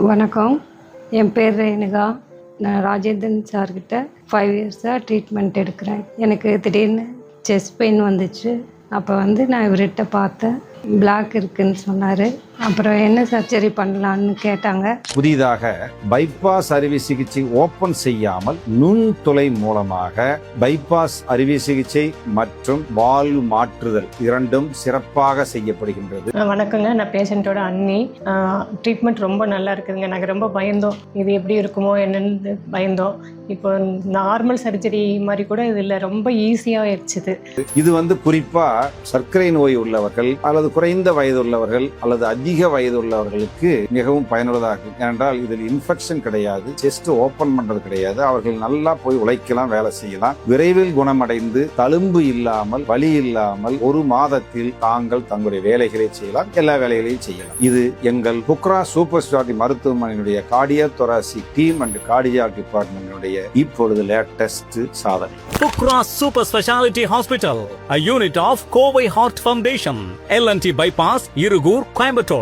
வணக்கம், என் பேர் ரேணுகா. நான் ராஜேந்திரன் சார்கிட்ட 5 இயர்ஸாக ட்ரீட்மெண்ட் எடுக்கிறேன். எனக்கு திடீர்னு செஸ்ட் பெயின் வந்துச்சு. அப்போ நான் இவர்கிட்ட பார்த்தேன். பிளாக் இருக்குன்னு சொன்னார். அப்புறம் என்ன சர்ஜரி பண்ணலான்னு கேட்டாங்க. புதிதாக பைபாஸ் அறுவை சிகிச்சை ஓப்பன் செய்யாமல் நுண்துளை மூலமாக பைபாஸ் அறுவை சிகிச்சை மற்றும் வால்வு மாற்றுதல் இரண்டும் சிறப்பாக செய்யப்படுகின்றது. வணக்கங்க, நான் பேஷண்ட்டோட அண்ணி. ட்ரீட்மெண்ட் ரொம்ப நல்லா இருக்குதுங்க. நாங்கள் ரொம்ப பயந்தோம், இது எப்படி இருக்குமோ என்னன்னு பயந்தோம். இப்போ நார்மல் சர்ஜரி மாதிரி கூட இதில் ரொம்ப ஈஸியாக ஆயிடுச்சுது. இது குறிப்பா சர்க்கரை நோய் உள்ளவர்கள் அல்லது குறைந்த வயது உள்ளவர்கள் அல்லது அதிக வயது உள்ளவர்களுக்கு மிகவும் பயனுள்ளதாக இருக்கும். ஏனென்றால் இதில் இன்ஃபெக்ஷன் கிடையாது, செஸ்ட் ஓபன் பண்றது கிடையாது. அவர்கள் நல்லா போய் உழைக்கலாம், வேலை செய்யலாம். விரைவில் குணமடைந்து தழும்பு இல்லாமல் வலி இல்லாமல் 1 மாதத்தில் தாங்கள் தங்களுடைய வேலைகளை செய்யலாம், எல்லா வேலைகளையும் செய்யலாம். இது எங்கள் புக்ரா சூப்பர் ஸ்பெஷாலிட்டி மருத்துவமனையினுடைய cardio thoracic team and cardiac department இப்பொழுது லேட்டஸ்ட் சாதனை. Bukhra super speciality hospital, a unit of Kovai Heart Foundation, L&T Bypass, Irugur, Coimbatore.